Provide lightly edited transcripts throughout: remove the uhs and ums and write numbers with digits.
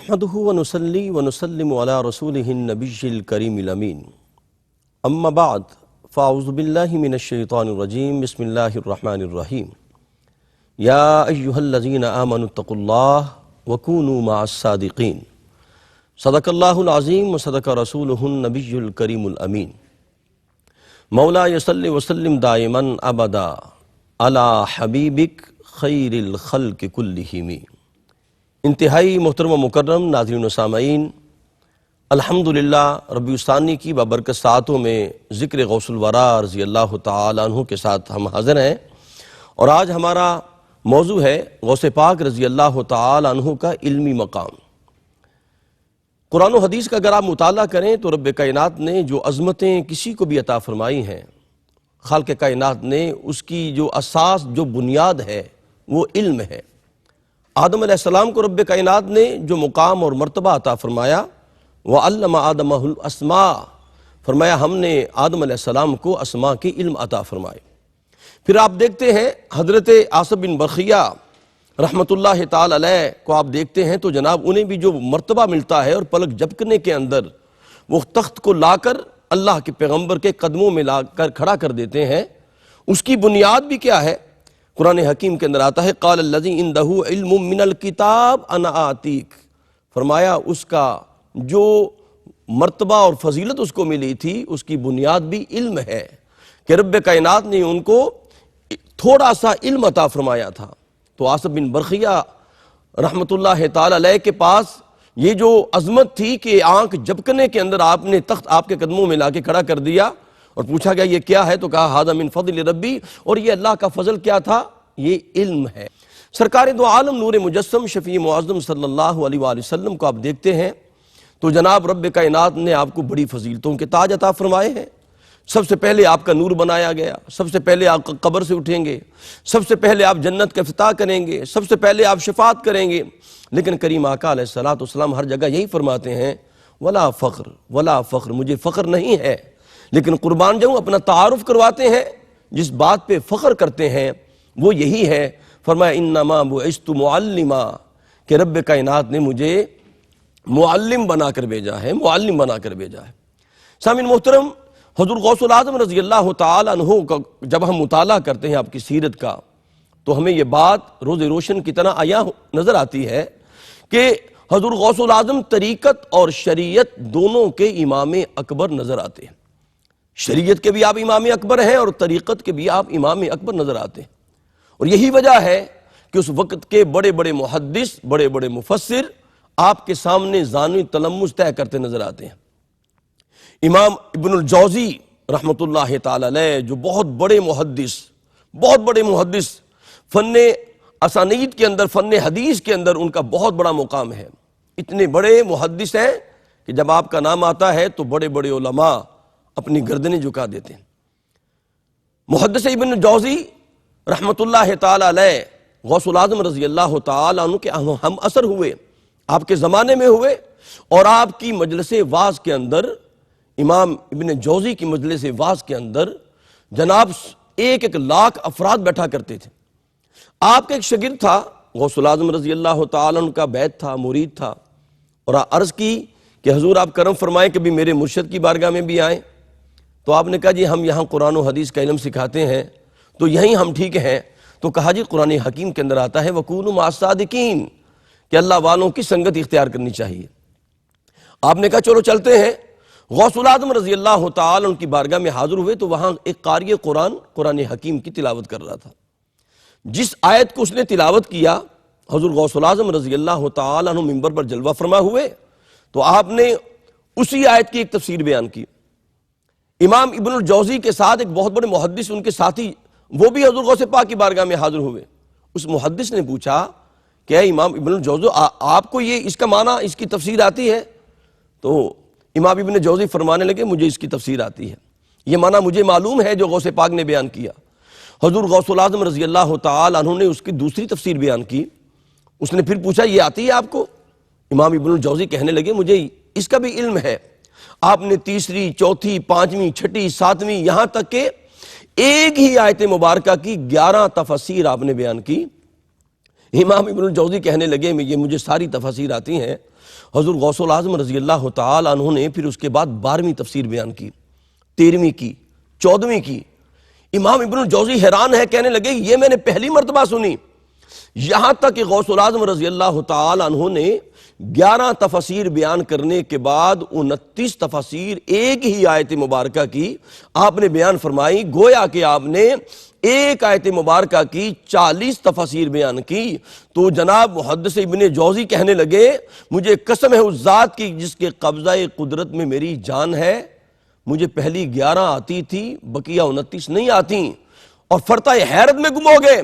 نحمده ونصلي ونسلم على رسوله النبي الكريم الأمين أما بعد فأعوذ بالله من الشيطان الرجيم بسم الله الرحمن الرحيم يا أيها الذين آمنوا اتقوا الله وكونوا مع الصادقين صدق الله العظيم وصدق رسوله النبي الكريم الأمين مولاي صل وسلم دائما أبدا على حبيبك خير الخلق كلهم۔ انتہائی محترم و مکرم ناظرین و سامعین، الحمدللہ ربیع الثانی کی بابرکت ساعتوں میں ذکر غوث الورا رضی اللہ تعالیٰ عنہ کے ساتھ ہم حاضر ہیں، اور آج ہمارا موضوع ہے غوث پاک رضی اللہ تعالیٰ عنہ کا علمی مقام۔ قرآن و حدیث کا اگر آپ مطالعہ کریں تو رب کائنات نے جو عظمتیں کسی کو بھی عطا فرمائی ہیں، خالق کائنات نے اس کی جو اساس جو بنیاد ہے وہ علم ہے۔ آدم علیہ السلام کو رب کائنات نے جو مقام اور مرتبہ عطا فرمایا، وَعَلَّمَ آدَمَهُ الْأَسْمَاءَ، فرمایا ہم نے آدم علیہ السلام کو اسماء کے علم عطا فرمائے۔ پھر آپ دیکھتے ہیں حضرت آصف بن برخیہ رحمۃ اللہ تعالی علیہ کو آپ دیکھتے ہیں تو جناب انہیں بھی جو مرتبہ ملتا ہے اور پلک جھپکنے کے اندر وہ تخت کو لا کر اللہ کے پیغمبر کے قدموں میں لا کر کھڑا کر دیتے ہیں، اس کی بنیاد بھی کیا ہے؟ قرآن حکیم کے اندر آتا ہے قال الذی عندہ علم من الکتاب انا آتیک، فرمایا اس کا جو مرتبہ اور فضیلت اس کو ملی تھی اس کی بنیاد بھی علم ہے کہ رب کائنات نے ان کو تھوڑا سا علم عطا فرمایا تھا۔ تو آصف بن برخیہ رحمۃ اللہ تعالی علیہ کے پاس یہ جو عظمت تھی کہ آنکھ جھپکنے کے اندر آپ نے تخت آپ کے قدموں میں لا کے کھڑا کر دیا، اور پوچھا گیا یہ کیا ہے تو کہا ھذا من فضل ربی، اور یہ اللہ کا فضل کیا تھا؟ یہ علم ہے۔ سرکار دو عالم نور مجسم شفیع معظم صلی اللہ علیہ وآلہ وسلم کو آپ دیکھتے ہیں تو جناب رب کائنات نے آپ کو بڑی فضیلتوں کے تاج عطا فرمائے ہیں۔ سب سے پہلے آپ کا نور بنایا گیا، سب سے پہلے آپ قبر سے اٹھیں گے، سب سے پہلے آپ جنت کا افتتاح کریں گے، سب سے پہلے آپ شفاعت کریں گے۔ لیکن کریم آقا علیہ السلام ہر جگہ یہی فرماتے ہیں ولا فخر ولا فخر، مجھے فخر نہیں ہے، لیکن قربان جاؤں اپنا تعارف کرواتے ہیں، جس بات پہ فخر کرتے ہیں وہ یہی ہے، فرمایا انما بعثت معلما، کہ رب کائنات نے مجھے معلم بنا کر بھیجا ہے، معلم بنا کر بھیجا ہے۔ سامعین محترم، حضور غوث العظم رضی اللہ تعالی عنہ کا جب ہم مطالعہ کرتے ہیں آپ کی سیرت کا تو ہمیں یہ بات روز روشن کی طرح عیاں نظر آتی ہے کہ حضور غوث العظم طریقت اور شریعت دونوں کے امام اکبر نظر آتے ہیں۔ شریعت کے بھی آپ امام اکبر ہیں اور طریقت کے بھی آپ امام اکبر نظر آتے ہیں، اور یہی وجہ ہے کہ اس وقت کے بڑے بڑے محدث، بڑے بڑے مفسر آپ کے سامنے زانوی تلمذ طے کرتے نظر آتے ہیں۔ امام ابن الجوزی رحمۃ اللہ تعالی علیہ جو بہت بڑے محدث فن اسانید کے اندر، فن حدیث کے اندر ان کا بہت بڑا مقام ہے، اتنے بڑے محدث ہیں کہ جب آپ کا نام آتا ہے تو بڑے بڑے علماء اپنی گردنیں جھکا دیتے ہیں۔ محدث ابن الجوزی رحمۃ اللہ تعالی علیہ غوث العظم رضی اللہ تعالی عنہ کے ہم اثر ہوئے، آپ کے زمانے میں ہوئے، اور آپ کی مجلس واعظ کے اندر، امام ابن جوزی کی مجلس واعظ کے اندر جناب 1,00,000 افراد بیٹھا کرتے تھے۔ آپ کا ایک شاگرد تھا، غوث العظم رضی اللہ تعالی عنہ کا بیعت تھا، مرید تھا، اور عرض کی کہ حضور آپ کرم فرمائیں کہ بھی میرے مرشد کی بارگاہ میں بھی آئیں۔ تو آپ نے کہا جی ہم یہاں قرآن و حدیث کا علم سکھاتے ہیں تو یہیں ہم ٹھیک ہیں۔ تو کہا جی قرآن حکیم کے اندر آتا ہے وَكُونُوا مَعَ الصَّادِقِينَ، کہ اللہ والوں کی سنگت اختیار کرنی چاہیے۔ آپ نے کہا چلو چلتے ہیں۔ غوث العظم رضی اللہ تعالی ان کی بارگاہ میں حاضر ہوئے تو وہاں ایک قاری قرآن حکیم کی تلاوت کر رہا تھا۔ جس آیت کو اس نے تلاوت کیا، حضور غوث العظم رضی اللہ تعالی عنہ منبر پر جلوہ فرما ہوئے تو آپ نے اسی آیت کی ایک تفسیر بیان کی۔ امام ابن الجوزی کے ساتھ ایک بہت بڑے محدث ان کے ساتھی وہ بھی حضور غوث پاک کی بارگاہ میں حاضر ہوئے۔ اس محدث نے پوچھا کہ اے امام ابن الجوزی آپ کو یہ اس کا معنی، اس کی تفسیر آتی ہے؟ تو امام ابن جوزی فرمانے لگے مجھے اس کی تفسیر آتی ہے، یہ معنی مجھے معلوم ہے جو غوث پاک نے بیان کیا۔ حضور غوث العظم رضی اللہ تعالی عنہ نے اس کی دوسری تفسیر بیان کی۔ اس نے پھر پوچھا یہ آتی ہے آپ کو؟ امام ابن الجوزی کہنے لگے مجھے اس کا بھی علم ہے۔ آپ نے تیسری، چوتھی، پانچویں، چھٹی، ساتویں، یہاں تک کہ ایک ہی آیت مبارکہ کی 11 تفسیر آپ نے بیان کی۔ امام ابن الجوزی کہنے لگے یہ مجھے ساری تفاسیر آتی ہیں، حضور غوث الاعظم رضی اللہ تعالی عنہ نے پھر اس کے بعد 12ویں تفسیر بیان کی، 13ویں کی، 14ویں کی۔ امام ابن الجوزی حیران ہے، کہنے لگے یہ میں نے پہلی مرتبہ سنی۔ یہاں تک کہ غوث الاعظم رضی اللہ تعالی عنہ نے 11 تفاسیر بیان کرنے کے بعد 29 تفاسیر ایک ہی آیت مبارکہ کی آپ نے بیان فرمائی، گویا کہ آپ نے ایک آیت مبارکہ کی 40 تفاسیر بیان کی۔ تو جناب محدث ابن جوزی کہنے لگے مجھے قسم ہے اس ذات کی جس کے قبضہ قدرت میں میری جان ہے، مجھے پہلی 11 آتی تھی، بقیہ 29 نہیں آتی، اور فرتہ حیرت میں گم ہو گئے۔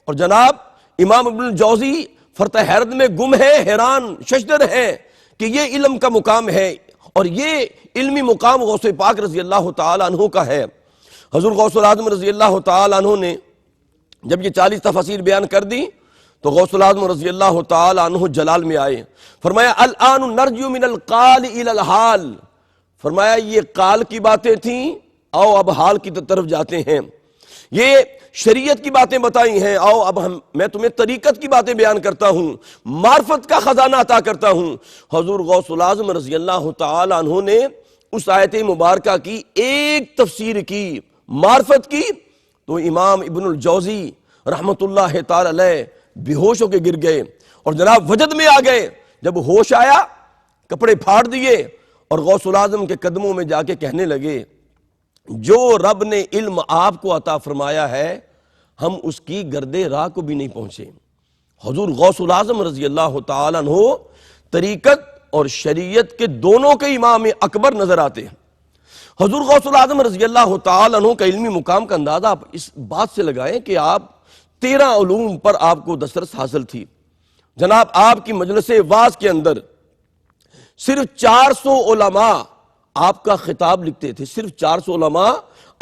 اور جناب امام ابن الجوزی فرتہ حیرت میں گم ہے، حیران ششدر ہے کہ یہ علم کا مقام ہے، اور یہ علمی مقام غوث پاک رضی اللہ تعالی عنہ کا ہے۔ حضور غوث الاعظم رضی اللہ تعالی عنہ نے جب یہ 40 تفاسیر بیان کر دی تو غوث الاعظم رضی اللہ تعالی عنہ جلال میں آئے، فرمایا الآن نرجو من القال الى الحال، فرمایا یہ قال کی باتیں تھیں، آؤ اب حال کی طرف جاتے ہیں۔ یہ شریعت کی باتیں بتائی ہیں، آؤ اب میں تمہیں طریقت کی باتیں بیان کرتا ہوں، معرفت کا خزانہ عطا کرتا ہوں۔ حضور غوث الاعظم رضی اللہ تعالی عنہ نے اس آیت مبارکہ کی ایک تفسیر کی، معرفت کی، تو امام ابن الجوزی رحمت اللہ تعالی علیہ بے ہوش ہو کے گر گئے، اور جناب وجد میں آ گئے۔ جب ہوش آیا کپڑے پھاڑ دیے اور غوث الاعظم کے قدموں میں جا کے کہنے لگے جو رب نے علم آپ کو عطا فرمایا ہے ہم اس کی گرد راہ کو بھی نہیں پہنچے۔ حضور غوث الاعظم رضی اللہ تعالیٰ عنہ طریقت اور شریعت کے دونوں کے امام اکبر نظر آتے ہیں۔ حضور غوث الاعظم رضی اللہ تعالیٰ عنہ کا علمی مقام کا اندازہ آپ اس بات سے لگائیں کہ آپ 13 علوم پر آپ کو دسترس حاصل تھی۔ جناب آپ کی مجلس واعظ کے اندر صرف 400 علماء آپ کا خطاب لکھتے تھے، صرف 400 علماء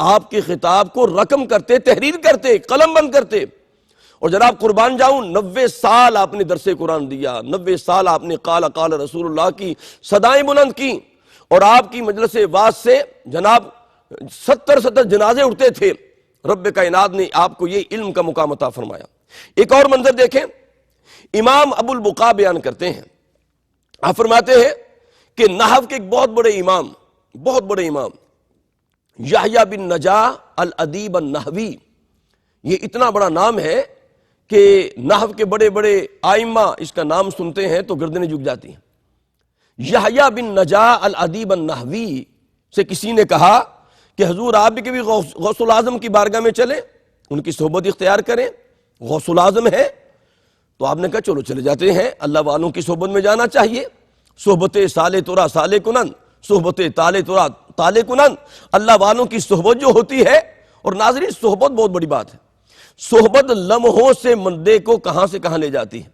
آپ کے خطاب کو رقم کرتے، تحریر کرتے، قلم بند کرتے۔ اور جناب قربان جاؤں 90 سال آپ نے درس قرآن دیا، 90 سال آپ نے قال قال رسول اللہ کی صدائیں بلند کی، اور آپ کی مجلس واعظ سے جناب 70 جنازے اٹھتے تھے۔ رب کائنات نے آپ کو یہ علم کا مقام عطا فرمایا۔ ایک اور منظر دیکھیں، امام ابو البقاء بیان کرتے ہیں، آپ فرماتے ہیں کہ نحو کے ایک بہت بڑے امام یحییٰ بن نجاح الادیب النحوی، یہ اتنا بڑا نام ہے کہ نحو کے بڑے بڑے آئمہ اس کا نام سنتے ہیں تو گردنیں جھک جاتی ہیں۔ یحییٰ بن نجاح الادیب النحوی سے کسی نے کہا کہ حضور آپ بھی کبھی غوث الاعظم کی بارگاہ میں چلیں، ان کی صحبت اختیار کریں، غوث الاعظم ہے۔ تو آپ نے کہا چلو چلے جاتے ہیں، اللہ والوں کی صحبت میں جانا چاہیے۔ صحبت سالے تورا سالے کنن، صحبت تالے تورا تالے کنن، اللہ والوں کی صحبت جو ہوتی ہے، اور ناظرین صحبت بہت بڑی بات ہے۔ صحبت لمحوں سے بندے کو کہاں سے کہاں لے جاتی ہے۔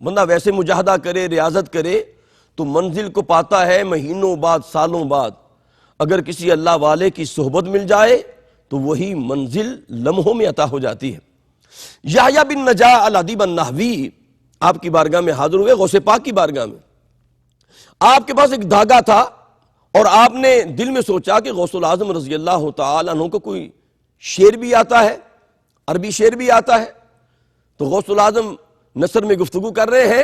بندہ ویسے مجاہدہ کرے، ریاضت کرے تو منزل کو پاتا ہے مہینوں بعد، سالوں بعد۔ اگر کسی اللہ والے کی صحبت مل جائے تو وہی منزل لمحوں میں عطا ہو جاتی ہے۔ یحییٰ بن نجاح الادیب النحوی آپ کی بارگاہ میں حاضر ہوئے، غوث پاک کی بارگاہ میں۔ آپ کے پاس ایک دھاگا تھا، اور آپ نے دل میں سوچا کہ غوث الاعظم رضی اللہ تعالیٰ عنہ کو کوئی شعر بھی آتا ہے، عربی شعر بھی آتا ہے۔ تو غوث الاعظم نثر میں گفتگو کر رہے ہیں۔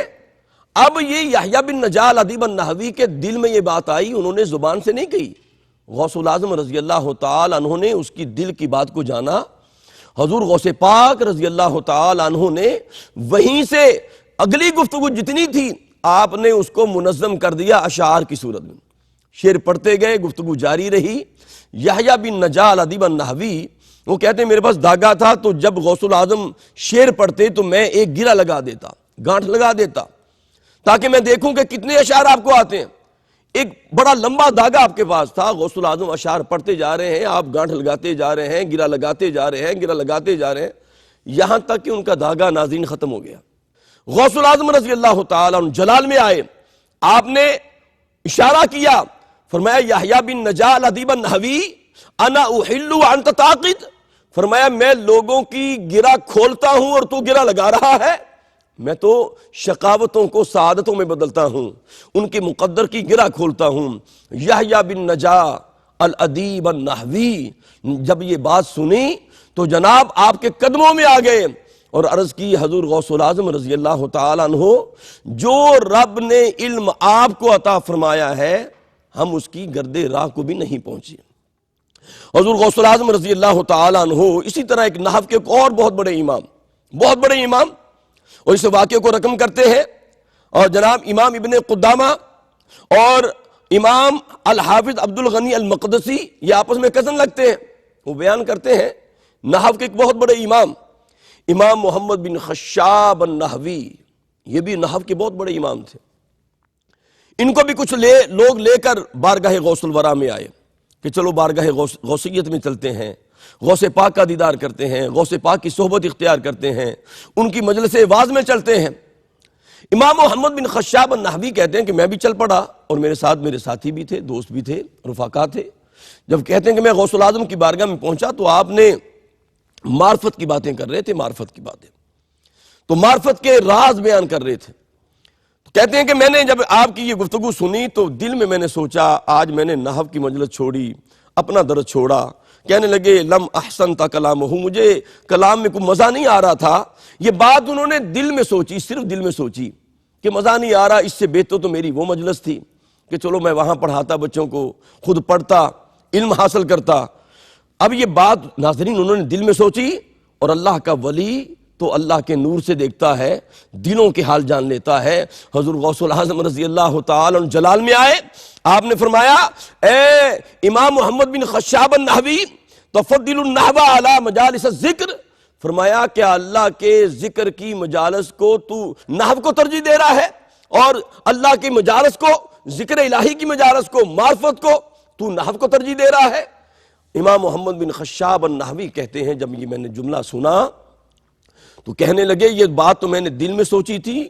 اب یہ یحییٰ بن نجاح الادیب النحوی کے دل میں یہ بات آئی، انہوں نے زبان سے نہیں کہی، غوث الاعظم رضی اللہ تعالیٰ عنہ نے اس کی دل کی بات کو جانا۔ حضور غوث پاک رضی اللہ تعالیٰ عنہ نے وہیں سے اگلی گفتگو جتنی تھی آپ نے اس کو منظم کر دیا اشعار کی صورت میں۔ شعر پڑھتے گئے، گفتگو جاری رہی۔ یحییٰ بن نجاح الادیب النحوی وہ کہتے ہیں میرے پاس دھاگا تھا، تو جب غوث الاعظم شعر پڑھتے تو میں ایک گرہ لگا دیتا، گانٹھ لگا دیتا، تاکہ میں دیکھوں کہ کتنے اشعار آپ کو آتے ہیں۔ ایک بڑا لمبا دھاگا آپ کے پاس تھا، غوث الاعظم اشعار پڑھتے جا رہے ہیں، آپ گانٹھ لگاتے جا رہے ہیں، گرہ لگاتے جا رہے ہیں، گرہ لگاتے جا رہے ہیں، یہاں تک کہ ان کا دھاگا ناظرین ختم ہو گیا۔ غوث الاعظم رضی اللہ تعالیٰ عنہ جلال میں آئے، آپ نے اشارہ کیا، فرمایا یحییٰ بن نجاح الادیب النحوی انا احل وانت تعقد، فرمایا میں لوگوں کی گرہ کھولتا ہوں اور تو گرہ لگا رہا ہے۔ میں تو شقاوتوں کو سعادتوں میں بدلتا ہوں، ان کے مقدر کی گرہ کھولتا ہوں۔ یحییٰ بن نجاح الادیب النحوی جب یہ بات سنی تو جناب آپ کے قدموں میں آ گئے، اور عرض کی حضور غوث العظم رضی اللہ تعالیٰ عنہ جو رب نے علم آپ کو عطا فرمایا ہے ہم اس کی گرد راہ کو بھی نہیں پہنچے۔ حضور غوث العظم رضی اللہ تعالیٰ عنہ اسی طرح ایک نحو کے ایک اور بہت بڑے امام اور اس واقعے کو رقم کرتے ہیں، اور جناب امام ابن قدامہ اور امام الحافظ عبد الغنی المقدسی یہ آپس میں کزن لگتے ہیں، وہ بیان کرتے ہیں نحو کے ایک بہت بڑے امام محمد بن خشاب النحوی، یہ بھی نحو کے بہت بڑے امام تھے۔ ان کو بھی کچھ لوگ لے کر بارگاہ غوث الورا میں آئے کہ چلو بارگاہ غوثیت میں چلتے ہیں، غوث پاک کا دیدار کرتے ہیں، غوث پاک کی صحبت اختیار کرتے ہیں، ان کی مجلس واعظ میں چلتے ہیں۔ امام محمد بن خشاب النحوی کہتے ہیں کہ میں بھی چل پڑا، اور میرے ساتھ میرے ساتھی بھی تھے، دوست بھی تھے، رفقا تھے۔ جب کہتے ہیں کہ میں غوث العظم کی بارگاہ میں پہنچا تو آپ نے معرفت کی باتیں کر رہے تھے، تو معرفت کے راز بیان کر رہے تھے۔ کہتے ہیں کہ میں نے جب آپ کی یہ گفتگو سنی تو دل میں نے سوچا آج میں نے نحو کی مجلس چھوڑی، اپنا درد چھوڑا۔ کہنے لگے لم احسن تا کلام مجھے کلام میں کوئی مزہ نہیں آ رہا تھا۔ یہ بات انہوں نے دل میں سوچی، صرف دل میں سوچی کہ مزہ نہیں آ رہا، اس سے بہتر تو میری وہ مجلس تھی کہ چلو میں وہاں پڑھاتا بچوں کو، خود پڑھتا، علم حاصل کرتا۔ اب یہ بات ناظرین انہوں نے دل میں سوچی، اور اللہ کا ولی تو اللہ کے نور سے دیکھتا ہے، دلوں کے حال جان لیتا ہے۔ حضور غوث العظم رضی اللہ تعالیٰ عنہ جلال میں آئے، آپ نے فرمایا اے امام محمد بن خشاب النحوی تفضل النحو علی مجالس الذکر، فرمایا کیا اللہ کے ذکر کی مجالس کو تو نحو کو ترجیح دے رہا ہے، اور اللہ کی مجالس کو، ذکر الہی کی مجالس کو، معرفت کو تو نحو کو ترجیح دے رہا ہے؟ امام محمد بن خشاب النحوی کہتے ہیں جب یہ میں نے جملہ سنا تو کہنے لگے یہ بات تو میں نے دل میں سوچی تھی،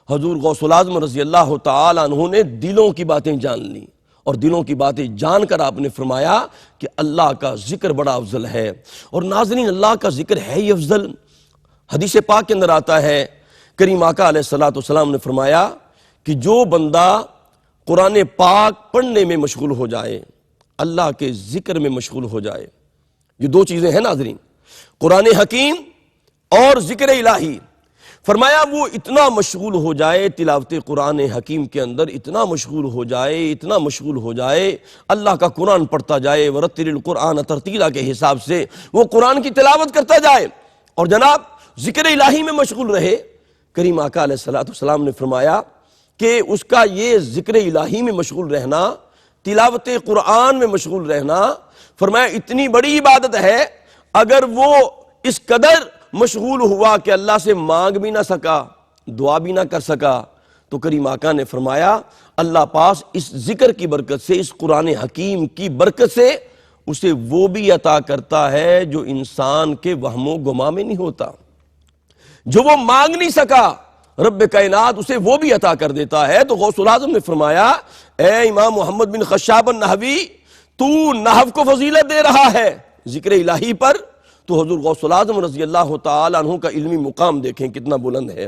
حضور غوث العظم رضی اللہ تعالیٰ عنہ نے دلوں کی باتیں جان لی، اور دلوں کی باتیں جان کر آپ نے فرمایا کہ اللہ کا ذکر بڑا افضل ہے۔ اور ناظرین اللہ کا ذکر ہے ہی افضل۔ حدیث پاک کے اندر آتا ہے، کریم آقا علیہ السلام نے فرمایا کہ جو بندہ قرآن پاک پڑھنے میں مشغول ہو جائے، اللہ کے ذکر میں مشغول ہو جائے، یہ دو چیزیں ہیں ناظرین، قرآن حکیم اور ذکر الہی، فرمایا وہ اتنا مشغول ہو جائے تلاوت قرآن حکیم کے اندر، اتنا مشغول ہو جائے اللہ کا قرآن پڑھتا جائے، ورتل القرآن ترتیلا کے حساب سے وہ قرآن کی تلاوت کرتا جائے، اور جناب ذکر الہی میں مشغول رہے۔ کریم آقا علیہ السلام نے فرمایا کہ اس کا یہ ذکر الہی میں مشغول رہنا، تلاوت قرآن میں مشغول رہنا، فرمایا اتنی بڑی عبادت ہے، اگر وہ اس قدر مشغول ہوا کہ اللہ سے مانگ بھی نہ سکا، دعا بھی نہ کر سکا، تو کریم آقا نے فرمایا اللہ پاس اس ذکر کی برکت سے، اس قرآن حکیم کی برکت سے اسے وہ بھی عطا کرتا ہے جو انسان کے وہم و گماں میں نہیں ہوتا، جو وہ مانگ نہیں سکا رب کائنات اسے وہ بھی عطا کر دیتا ہے۔ تو غوث العظم نے فرمایا اے امام محمد بن خشاب النحوی تو نحو کو فضیلت دے رہا ہے ذکر الہی پر، تو حضور غوث العظم رضی اللہ تعالیٰ عنہ کا علمی مقام دیکھیں کتنا بلند ہے۔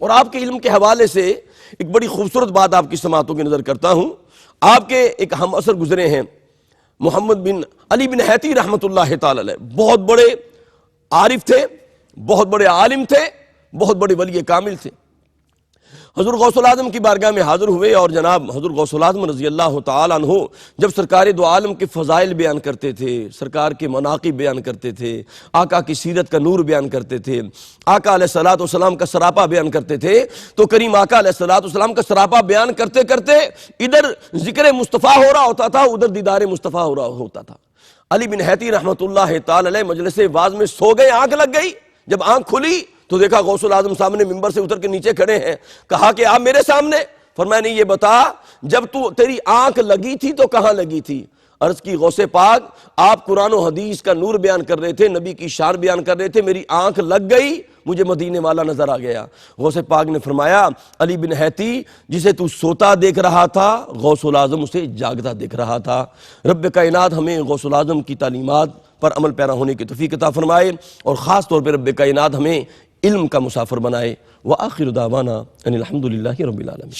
اور آپ کے علم کے حوالے سے ایک بڑی خوبصورت بات آپ کی سماعتوں کی نظر کرتا ہوں۔ آپ کے ایک ہم عصر گزرے ہیں محمد بن علی بن حیتی رحمۃ اللہ تعالی علیہ، بہت بڑے عارف تھے، بہت بڑے عالم تھے، بہت بڑے ولی کامل تھے۔ حضور غوث العظم کی بارگاہ میں حاضر ہوئے، اور جناب حضور غوث العظم رضی اللہ تعالیٰ عنہ جب سرکار دو عالم کے فضائل بیان کرتے تھے، سرکار کے مناقب بیان کرتے تھے، آقا کی سیرت کا نور بیان کرتے تھے، آقا علیہ السلام کا سراپا بیان کرتے تھے، تو کریم آقا علیہ السلام کا سراپا بیان کرتے کرتے ادھر ذکر مصطفیٰ ہو رہا ہوتا تھا، ادھر دیدار مصطفیٰ ہو رہا ہوتا تھا۔ علی بن حیتی رحمۃ اللہ تعالی علیہ مجلس واعظ میں سو گئے، آنکھ لگ گئی، جب آنکھ کھلی تو دیکھا غوث العظم سامنے ممبر سے اتر کے نیچے کھڑے ہیں۔ کہا کہ آپ میرے سامنے؟ فرمایا نہیں، یہ بتا جب تیری آنکھ لگی تھی تو کہاں لگی تھی؟ عرض کی غوث پاک آپ قرآن و حدیث کا نور بیان کر رہے تھے، نبی کی شان بیان کر رہے تھے، میری آنکھ لگ گئی، مجھے مدینے والا نظر آ گیا۔ غوث پاک نے فرمایا علی بن حیتی جسے تو سوتا دیکھ رہا تھا غوث العظم اسے جاگتا دیکھ رہا تھا۔ رب کائنات ہمیں غوث العظم کی تعلیمات پر عمل پیرا ہونے کی توفیق عطا فرمائے، اور خاص طور پہ رب کائنات ہمیں علم کا مسافر بنائے۔ وآخر دعوانا ان الحمد للہ رب العالمین۔